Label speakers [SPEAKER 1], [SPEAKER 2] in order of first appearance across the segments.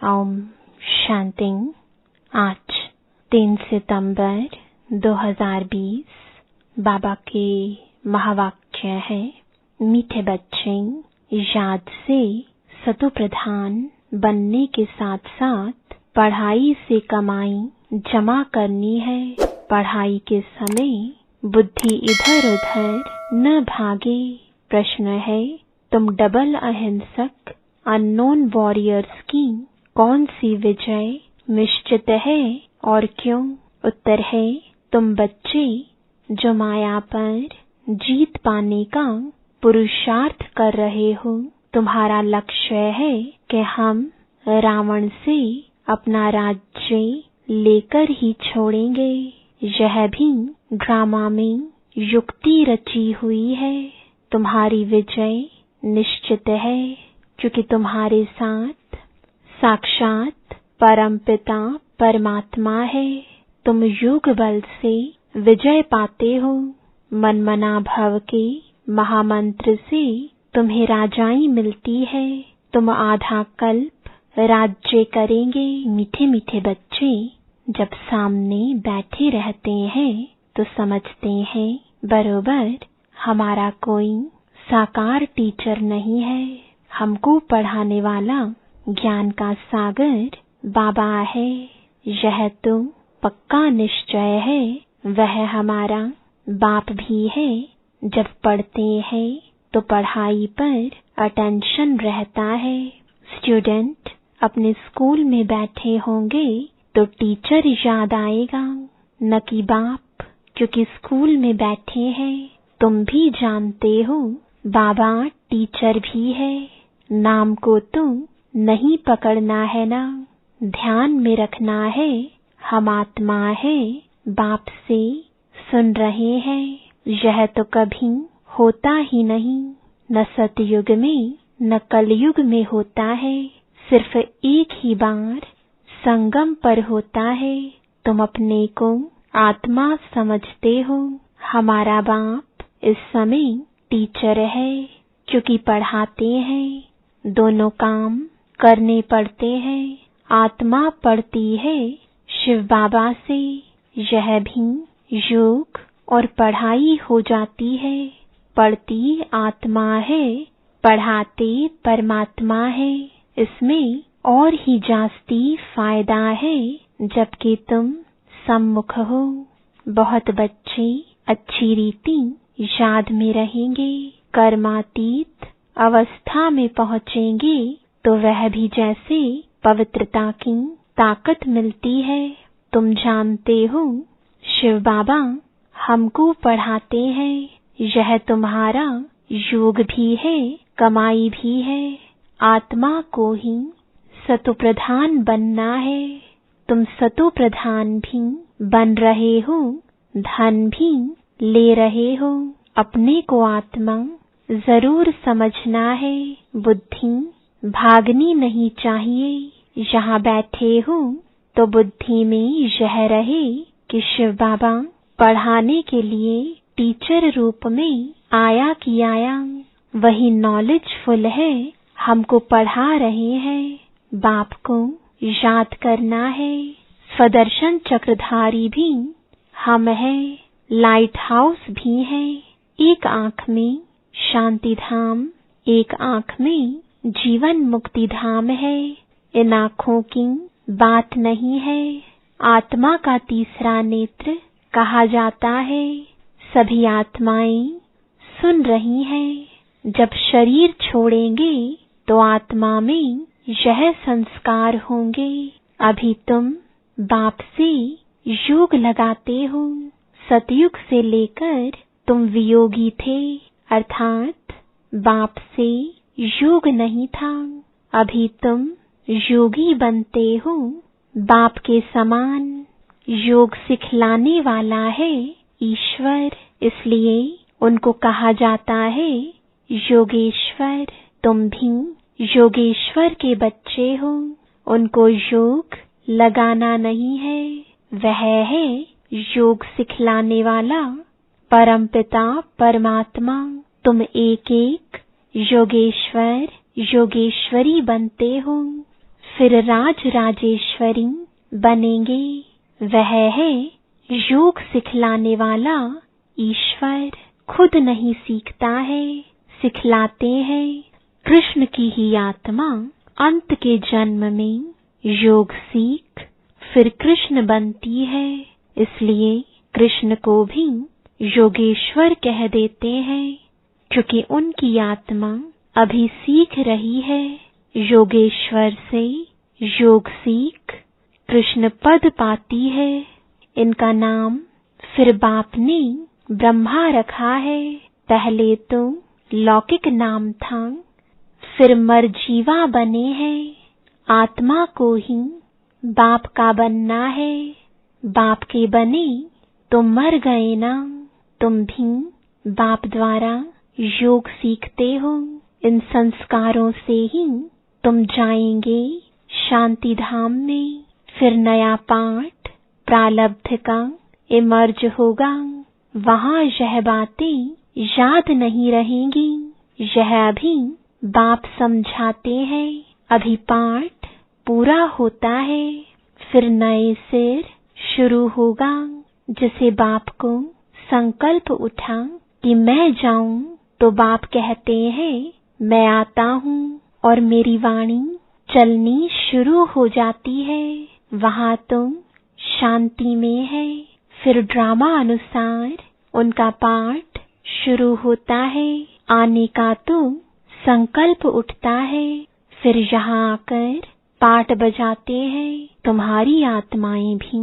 [SPEAKER 1] ओम शांति। आज 3 सितंबर 2020 बाबा के महावाक्य है, मीठे बच्चे, याद से सतो प्रधान बनने के साथ साथ पढ़ाई से कमाई जमा करनी है। पढ़ाई के समय बुद्धि इधर उधर न भागे। प्रश्न है, तुम डबल अहिंसक अननोन वॉरियर्स की कौन सी विजय निश्चित है और क्यों? उत्तर है, तुम बच्चे जो माया पर जीत पाने का पुरुषार्थ कर रहे हो। तुम्हारा लक्ष्य है कि हम रावण से अपना राज्य लेकर ही छोड़ेंगे। यह भी ड्रामा में युक्ति रची हुई है। तुम्हारी विजय निश्चित है, क्योंकि तुम्हारे साथ साक्षात परमपिता परमात्मा है। तुम योग बल से विजय पाते हो। मनमना भव के महामंत्र से तुम्हें राजाई मिलती है। तुम आधा कल्प राज्य करेंगे। मीठे मीठे बच्चे जब सामने बैठे रहते हैं तो समझते हैं बरोबर हमारा कोई साकार टीचर नहीं है। हमको पढ़ाने वाला ज्ञान का सागर बाबा है। यह तो पक्का निश्चय है, वह हमारा बाप भी है। जब पढ़ते हैं तो पढ़ाई पर अटेंशन रहता है। स्टूडेंट अपने स्कूल में बैठे होंगे तो टीचर याद आएगा, न कि बाप, क्योंकि स्कूल में बैठे हैं। तुम भी जानते हो बाबा टीचर भी है। नाम को तो नहीं पकड़ना है ना, ध्यान में रखना है हम आत्मा है, बाप से सुन रहे हैं। यह तो कभी होता ही नहीं, न सतयुग में न कलयुग में होता है। सिर्फ एक ही बार संगम पर होता है। तुम अपने को आत्मा समझते हो। हमारा बाप इस समय टीचर है, क्योंकि पढ़ाते हैं। दोनों काम करने पड़ते हैं। आत्मा पढ़ती है शिव बाबा से। यह भी योग और पढ़ाई हो जाती है। पढ़ती आत्मा है, पढ़ाते परमात्मा है। इसमें और ही जास्ती फायदा है जबकि तुम सम्मुख हो। बहुत बच्चे अच्छी रीति याद में रहेंगे। कर्मातीत अवस्था में पहुँचेंगे तो वह भी जैसे पवित्रता की ताकत मिलती है। तुम जानते हो शिव बाबा हमको पढ़ाते हैं। यह तुम्हारा योग भी है, कमाई भी है। आत्मा को ही सतो प्रधान बनना है। तुम सतो प्रधान भी बन रहे हो, धन भी ले रहे हो। अपने को आत्मा जरूर समझना है। बुद्धि भागनी नहीं चाहिए। यहाँ बैठे हो तो बुद्धि में यह रहे कि शिव बाबा पढ़ाने के लिए टीचर रूप में आया कि आया। वही नॉलेजफुल है, हमको पढ़ा रहे हैं। बाप को याद करना है। स्वदर्शन चक्रधारी भी हम हैं, लाइट हाउस भी है। एक आंख में शांति धाम, एक आंख में जीवन मुक्ति धाम है। इन आँखों की बात नहीं है। आत्मा का तीसरा नेत्र कहा जाता है। सभी आत्माएं सुन रही हैं। जब शरीर छोड़ेंगे तो आत्मा में यह संस्कार होंगे। अभी तुम बाप से योग लगाते हो। सतयुग से लेकर तुम वियोगी थे, अर्थात बाप से योग नहीं था। अभी तुम योगी बनते हो। बाप के समान योग सिखलाने वाला है ईश्वर, इसलिए उनको कहा जाता है योगेश्वर। तुम भी योगेश्वर के बच्चे हो। उनको योग लगाना नहीं है, वह है योग सिखलाने वाला परमपिता परमात्मा। तुम एक एक योगेश्वर योगेश्वरी बनते हो। फिर राज राजेश्वरी बनेंगे। वह है योग सिखलाने वाला ईश्वर। खुद नहीं सीखता है, सिखलाते हैं। कृष्ण की ही आत्मा अंत के जन्म में योग सीख फिर कृष्ण बनती है। इसलिए कृष्ण को भी योगेश्वर कह देते हैं, क्योंकि उनकी आत्मा अभी सीख रही है। योगेश्वर से योग सीख कृष्ण पद पाती है। इनका नाम फिर बाप ने ब्रह्मा रखा है। पहले तो लौकिक नाम था, फिर मरजीवा बने हैं। आत्मा को ही बाप का बनना है। बाप के बने तो मर गए ना। तुम भी बाप द्वारा योग सीखते हो। इन संस्कारों से ही तुम जाएंगे शांति धाम में। फिर नया पाठ प्रारब्ध का इमर्ज होगा। वहां यह बातें याद नहीं रहेंगी। यह अभी बाप समझाते हैं। अभी पाठ पूरा होता है, फिर नए सिर शुरू होगा। जिसे बाप को संकल्प उठा कि मैं जाऊं, तो बाप कहते हैं मैं आता हूं, और मेरी वाणी चलनी शुरू हो जाती है। वहां तुम शांति में है। फिर ड्रामा अनुसार उनका पाठ शुरू होता है। आने का तो संकल्प उठता है। फिर यहाँ आकर पाठ बजाते हैं। तुम्हारी आत्माएं भी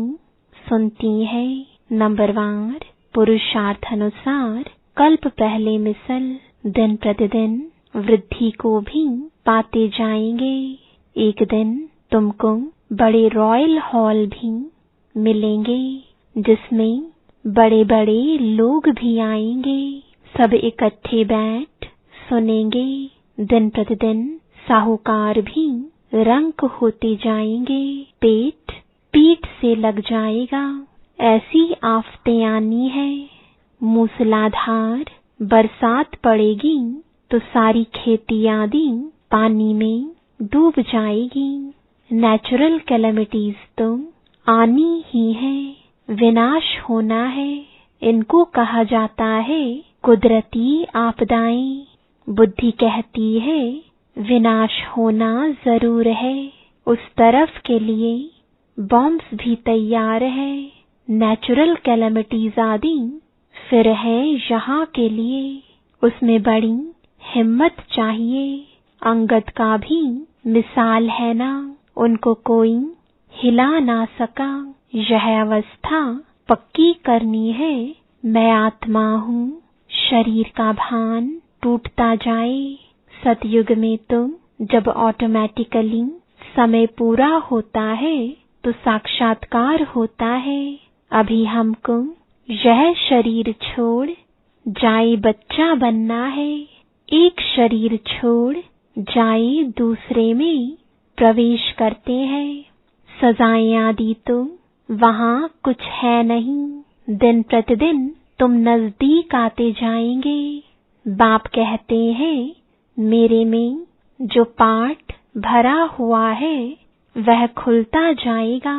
[SPEAKER 1] सुनती है। नंबरवार पुरुषार्थ अनुसार कल्प पहले मिसल दिन प्रतिदिन वृद्धि को भी पाते जाएंगे। एक दिन तुमको बड़े रॉयल हॉल भी मिलेंगे, जिसमें बड़े बड़े लोग भी आएंगे। सब इकट्ठे बैठ सुनेंगे। दिन प्रतिदिन साहूकार भी रंक होते जाएंगे। पेट पीठ से लग जाएगा। ऐसी आफतें आनी है। मूसलाधार बरसात पड़ेगी तो सारी खेती आदि पानी में डूब जाएगी। नेचुरल कैलेमिटीज तो आनी ही है। विनाश होना है। इनको कहा जाता है कुदरती आपदाएं। बुद्धि कहती है विनाश होना जरूर है। उस तरफ के लिए बॉम्ब्स भी तैयार है। नेचुरल कैलेमिटीज आदि फिर है यहाँ के लिए। उसमें बड़ी हिम्मत चाहिए। अंगद का भी मिसाल है ना, उनको कोई हिला ना सका। यह अवस्था पक्की करनी है। मैं आत्मा हूँ। शरीर का भान टूटता जाए। सतयुग में तो जब ऑटोमेटिकली समय पूरा होता है तो साक्षात्कार होता है। अभी हमको यह शरीर छोड़ जाए बच्चा बनना है। एक शरीर छोड़ जाए दूसरे में प्रवेश करते हैं। सजाएं आदि तो वहाँ कुछ है नहीं। दिन प्रतिदिन तुम नजदीक आते जाएंगे। बाप कहते हैं मेरे में जो पाठ भरा हुआ है वह खुलता जाएगा।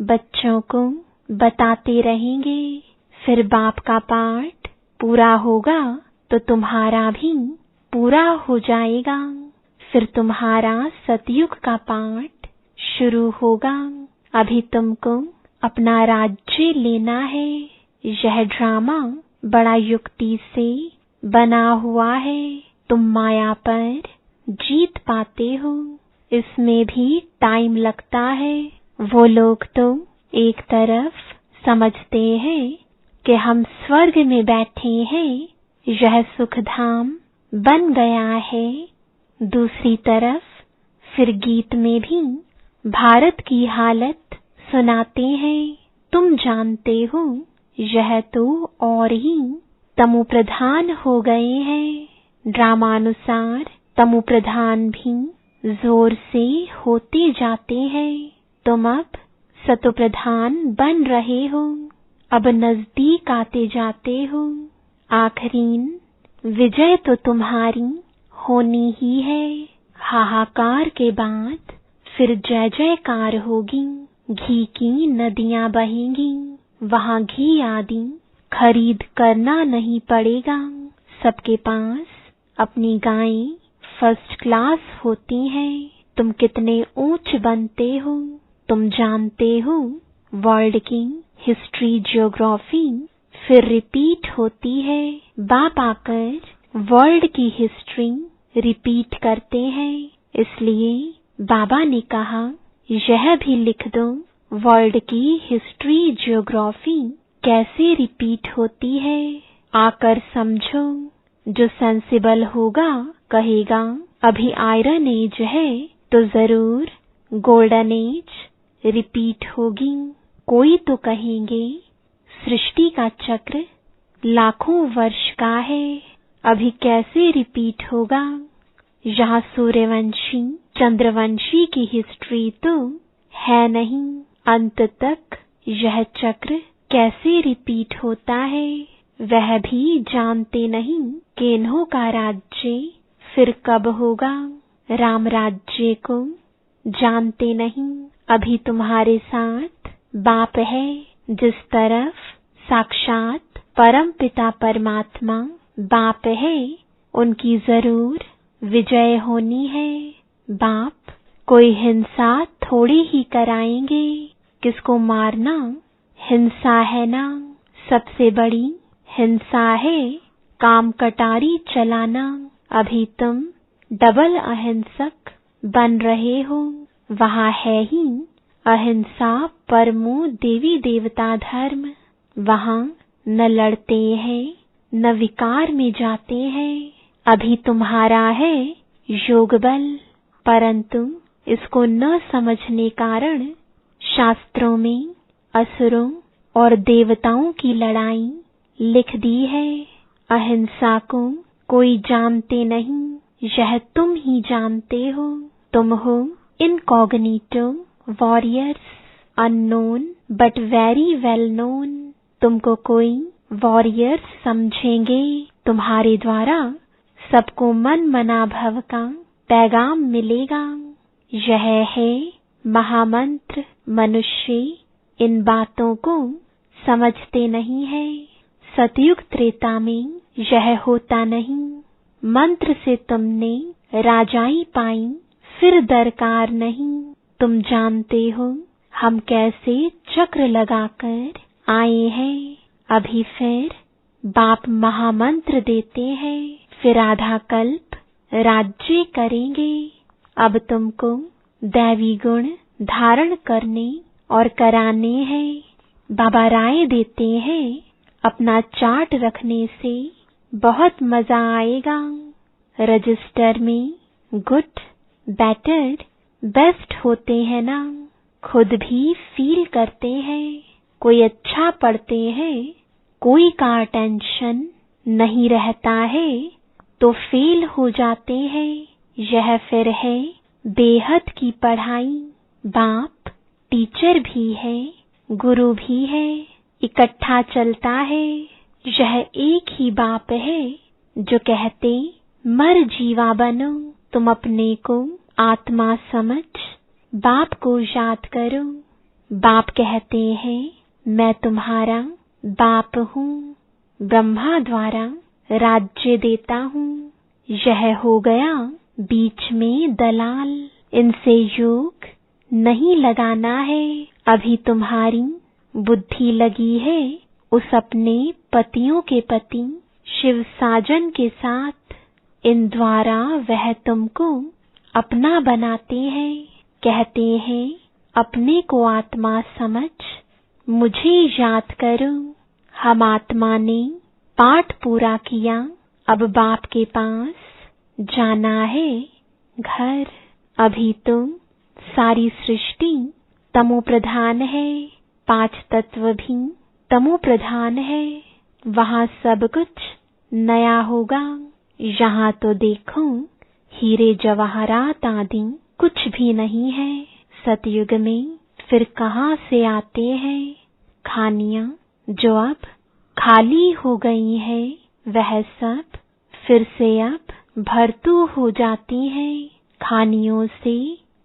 [SPEAKER 1] बच्चों को बताते रहेंगे। फिर बाप का पाठ पूरा होगा तो तुम्हारा भी पूरा हो जाएगा। फिर तुम्हारा सतयुग का पाठ शुरू होगा। अभी तुमको अपना राज्य लेना है। यह ड्रामा बड़ा युक्ति से बना हुआ है। तुम माया पर जीत पाते हो। इसमें भी टाइम लगता है। वो लोग तो एक तरफ समझते हैं कि हम स्वर्ग में बैठे हैं, यह सुखधाम बन गया है। दूसरी तरफ फिर गीत में भी भारत की हालत सुनाते हैं। तुम जानते हो यह तो और ही तमो प्रधान हो गए हैं। ड्रामानुसार तमो प्रधान भी जोर से होते जाते हैं। तुम अब सतो प्रधान बन रहे हो। अब नजदीक आते जाते हो। आखिरीन विजय तो तुम्हारी होनी ही है। हाहाकार के बाद फिर जय जयकार होगी, घी की नदियां बहेंगी, वहां घी आदि खरीद करना नहीं पड़ेगा। सबके पास अपनी गायें फर्स्ट क्लास होती हैं। तुम कितने ऊंच बनते हो, तुम जानते हो। वर्ल्ड की हिस्ट्री ज्योग्राफी फिर रिपीट होती है। बाप आकर वर्ल्ड की हिस्ट्री रिपीट करते हैं। इसलिए बाबा ने कहा यह भी लिख दो, वर्ल्ड की हिस्ट्री ज्योग्राफी कैसे रिपीट होती है। आकर समझो। जो सेंसिबल होगा कहेगा अभी आयरन एज है तो जरूर गोल्डन एज रिपीट होगी। कोई तो कहेंगे सृष्टि का चक्र लाखों वर्ष का है, अभी कैसे रिपीट होगा। यहाँ सूर्यवंशी चंद्रवंशी की हिस्ट्री तो है नहीं, अंत तक यह चक्र कैसे रिपीट होता है वह भी जानते नहीं। किन्हों का राज्य फिर कब होगा, राम राज्य को जानते नहीं। अभी तुम्हारे साथ बाप है, जिस तरफ साक्षात परम पिता परमात्मा बाप है, उनकी जरूर विजय होनी है। बाप कोई हिंसा थोड़ी ही कराएंगे, किसको मारना हिंसा है ना। सबसे बड़ी हिंसा है काम कटारी चलाना। अभी तुम डबल अहिंसक बन रहे हो। वहाँ है ही अहिंसा परमो देवी देवता धर्म। वहाँ न लड़ते हैं न विकार में जाते हैं। अभी तुम्हारा है योग बल, परंतु इसको न समझने कारण शास्त्रों में असुरों और देवताओं की लड़ाई लिख दी है। अहिंसा को कोई जानते नहीं, यह तुम ही जानते हो। तुम हो incognito warriors, unknown but very well known. तुमको कोई वॉरियर्स समझेंगे, तुम्हारे द्वारा सबको मन मना भव का पैगाम मिलेगा। यह है महामंत्र। मनुष्य इन बातों को समझते नहीं है। सतयुग त्रेता में यह होता नहीं। मंत्र से तुमने राजाई पाई, फिर दरकार नहीं। तुम जानते हो हम कैसे चक्र लगाकर आए हैं। अभी फिर बाप महामंत्र देते हैं, फिर आधा कल्प राज्य करेंगे। अब तुमको दैवी गुण धारण करने और कराने हैं। बाबा राय देते हैं अपना चार्ट रखने से बहुत मजा आएगा। रजिस्टर में गुड, बेटर, बेस्ट होते हैं ना, खुद भी फील करते हैं। कोई अच्छा पढ़ते हैं, कोई का टेंशन नहीं रहता है तो फेल हो जाते हैं। यह फिर है बेहद की पढ़ाई। बाप टीचर भी है, गुरु भी है, इकट्ठा चलता है। यह एक ही बाप है जो कहते मर जीवा बनो। तुम अपने को आत्मा समझ बाप को याद करो। बाप कहते हैं मैं तुम्हारा बाप हूँ, ब्रह्मा द्वारा राज्य देता हूँ। यह हो गया बीच में दलाल, इनसे योग नहीं लगाना है। अभी तुम्हारी बुद्धि लगी है उस अपने पतियों के पति शिव साजन के साथ। इन द्वारा वह तुमको अपना बनाते हैं। कहते हैं अपने को आत्मा समझ मुझे याद करो। हम आत्मा ने पाठ पूरा किया, अब बाप के पास जाना है घर। अभी तो सारी सृष्टि तमो प्रधान है, 5 तत्व भी तमो प्रधान है। वहाँ सब कुछ नया होगा। यहाँ तो देखो हीरे जवाहरात आदि कुछ भी नहीं है। सतयुग में फिर कहाँ से आते हैं खानियाँ जो अब खाली हो गई है, वह सब फिर से अब भरतू हो जाती हैं। खानियों से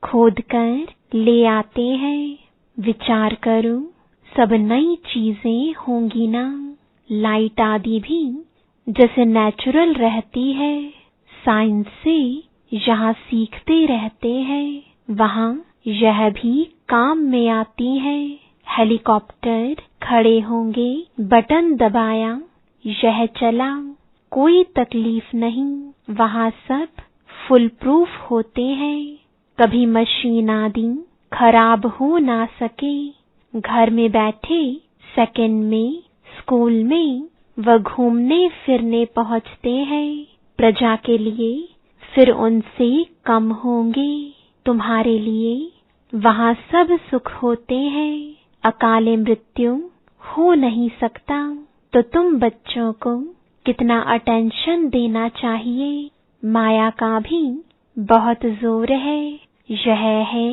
[SPEAKER 1] खोद कर ले आते हैं। विचार करो, सब नई चीजें होंगी ना। लाइट आदि भी जैसे नेचुरल रहती है, साइंस से यहाँ सीखते रहते हैं, वहाँ यह भी काम में आती है। हेलीकॉप्टर खड़े होंगे, बटन दबाया, यह चला, कोई तकलीफ नहीं। वहाँ सब फुल प्रूफ होते हैं, कभी मशीन आदि खराब हो ना सके। घर में बैठे सेकंड में स्कूल में वह घूमने फिरने पहुँचते हैं प्रजा के लिए, फिर उनसे कम होंगे। तुम्हारे लिए वहाँ सब सुख होते हैं, अकाले मृत्यु हो नहीं सकता। तो तुम बच्चों को कितना अटेंशन देना चाहिए। माया का भी बहुत जोर है। यह है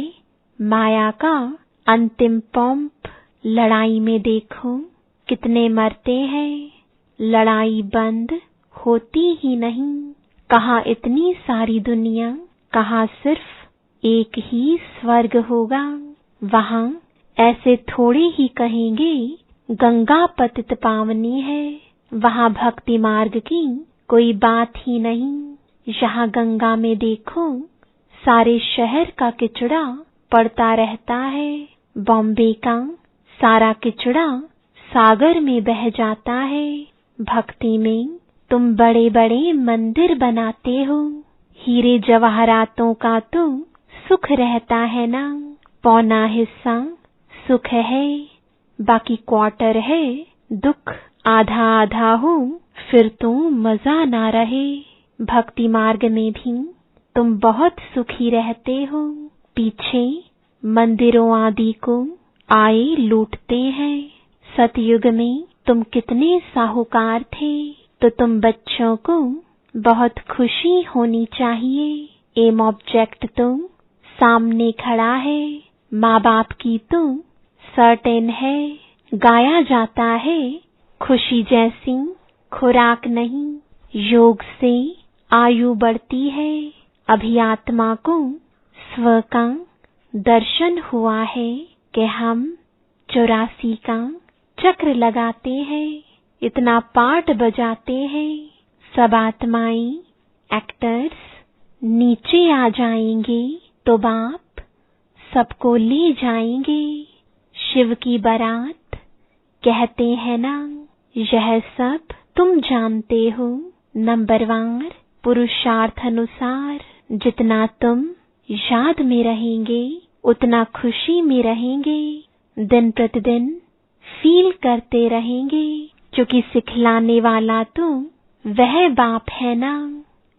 [SPEAKER 1] माया का अंतिम पंप। लड़ाई में देखो कितने मरते हैं, लड़ाई बंद होती ही नहीं। कहाँ इतनी सारी दुनिया, कहाँ सिर्फ एक ही स्वर्ग होगा। वहाँ ऐसे थोड़े ही कहेंगे गंगा पतित पावनी है, वहाँ भक्ति मार्ग की कोई बात ही नहीं। यहाँ गंगा में देखो सारे शहर का किचड़ा पड़ता रहता है, बॉम्बे का सारा किचड़ा सागर में बह जाता है। भक्ति में तुम बड़े बड़े मंदिर बनाते हो, हीरे जवाहरातों का तो सुख रहता है ना। पौना हिस्सा सुख है, बाकी क्वार्टर है दुख। आधा आधा हो फिर तो मजा ना रहे। भक्ति मार्ग में भी तुम बहुत सुखी रहते हो। पीछे मंदिरों आदि को आए लूटते हैं। सतयुग में तुम कितने साहूकार थे, तो तुम बच्चों को बहुत खुशी होनी चाहिए। एम ऑब्जेक्ट तो सामने खड़ा है, माँ बाप की तो सर्टेन है। गाया जाता है खुशी जैसी खुराक नहीं, योग से आयु बढ़ती है। अभी आत्मा को स्व का दर्शन हुआ है कि हम 84 का चक्र लगाते हैं, इतना पाठ बजाते हैं। सब आत्माएं एक्टर्स नीचे आ जाएंगे तो बाप सबको ले जाएंगे। शिव की बारात कहते हैं ना, यह सब तुम जानते हो। नंबरवार पुरुषार्थ अनुसार जितना तुम याद में रहेंगे उतना खुशी में रहेंगे। दिन प्रतिदिन फील करते रहेंगे, क्योंकि सिखलाने वाला तो वह बाप है ना।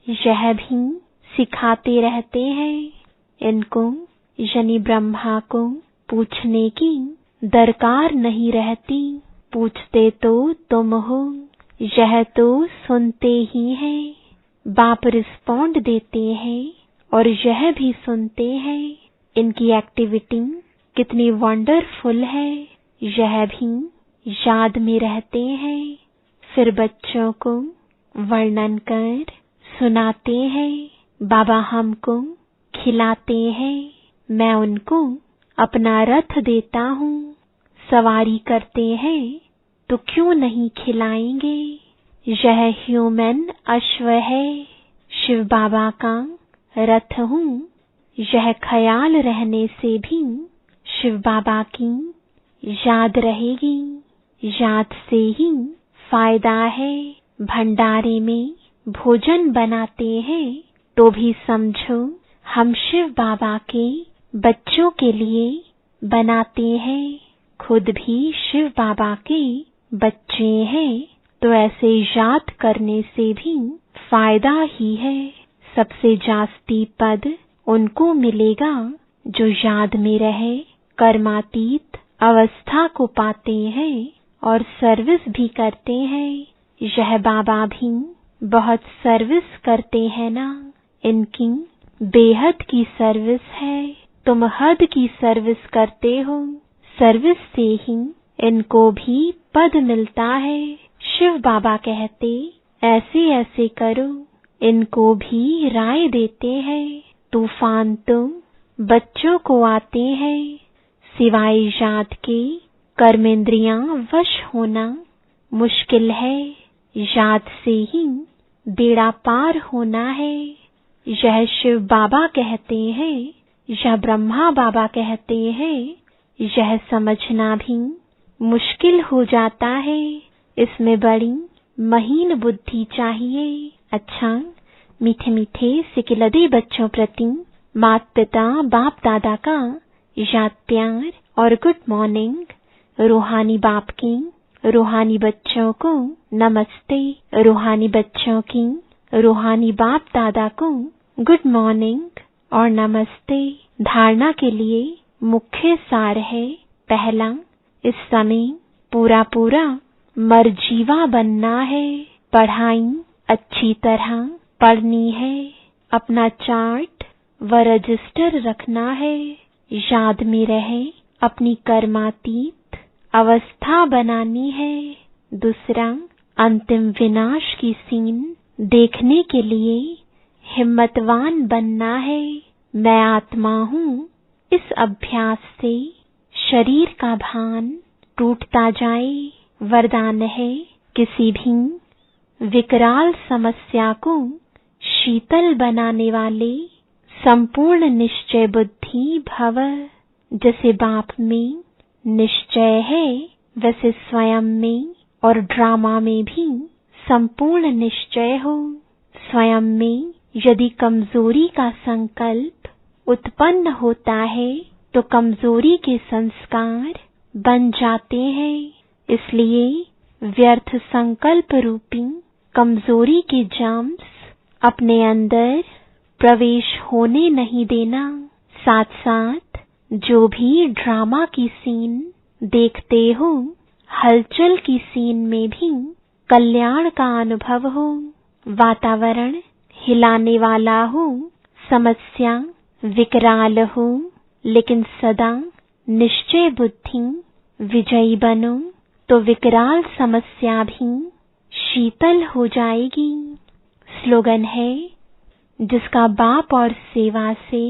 [SPEAKER 1] यह भी सिखाते रहते हैं। इनको यानी ब्रह्मा को पूछने की दरकार नहीं रहती, पूछते तो तुम हो, यह तो सुनते ही हैं। बाप रिस्पॉन्ड देते हैं और यह भी सुनते हैं। इनकी एक्टिविटी कितनी वंडरफुल है, यह भी याद में रहते हैं। फिर बच्चों को वर्णन कर सुनाते हैं। बाबा हमको खिलाते हैं, मैं उनको अपना रथ देता हूँ। सवारी करते हैं तो क्यों नहीं खिलाएंगे। यह ह्यूमन अश्व है, शिव बाबा का रथ हूँ। यह ख्याल रहने से भी शिव बाबा की याद रहेगी। याद से ही फायदा है। भंडारे में भोजन बनाते हैं तो भी समझो हम शिव बाबा के बच्चों के लिए बनाते हैं। खुद भी शिव बाबा के बच्चे हैं, तो ऐसे याद करने से भी फायदा ही है। सबसे जास्ती पद उनको मिलेगा जो याद में रहे, कर्मातीत अवस्था को पाते हैं और सर्विस भी करते हैं। यह बाबा भी बहुत सर्विस करते हैं ना, इनकी बेहद की सर्विस है। तुम हद की सर्विस करते हो, सर्विस से ही इनको भी पद मिलता है। शिव बाबा कहते ऐसे ऐसे करो, इनको भी राय देते हैं। तूफान तो बच्चों को आते हैं सिवाय याद के कर्मेंद्रियां वश होना। मुश्किल है याद से ही बेड़ा पार होना है। यह शिव बाबा कहते हैं, यह ब्रह्मा बाबा कहते हैं, यह समझना भी मुश्किल हो जाता है। इसमें बड़ी महीन बुद्धि चाहिए। अच्छा, मीठे मीठे सिकिलदे बच्चों प्रति माता पिता बाप दादा का याद प्यार और गुड मॉर्निंग। रूहानी बाप की रूहानी बच्चों को नमस्ते। रूहानी बच्चों की रूहानी बाप दादा को गुड मॉर्निंग और नमस्ते। धारणा के लिए मुख्य सार है। पहला, इस समय पूरा पूरा मरजीवा बनना है। पढ़ाई अच्छी तरह पढ़नी है। अपना चार्ट व रजिस्टर रखना है। याद में रहे अपनी कर्मातीत अवस्था बनानी है। दूसरा, अंतिम विनाश की सीन देखने के लिए हिम्मतवान बनना है। मैं आत्मा हूँ। इस अभ्यास से शरीर का भान टूटता जाए। वरदान है, किसी भी विकराल समस्या को शीतल बनाने वाले संपूर्ण निश्चय बुद्धि भव। जैसे बाप में निश्चय है, वैसे स्वयं में और ड्रामा में भी संपूर्ण निश्चय हो। स्वयं में यदि कमजोरी का संकल्प उत्पन्न होता है तो कमजोरी के संस्कार बन जाते हैं। इसलिए व्यर्थ संकल्प रूपी कमजोरी के जर्म्स अपने अंदर प्रवेश होने नहीं देना। साथ साथ जो भी ड्रामा की सीन देखते हो, हलचल की सीन में भी कल्याण का अनुभव हो। वातावरण हिलाने वाला हो, समस्या विकराल हो, लेकिन सदा निश्चय बुद्धि विजयी बनो तो विकराल समस्या भी शीतल हो जाएगी। स्लोगन है, जिसका बाप और सेवा से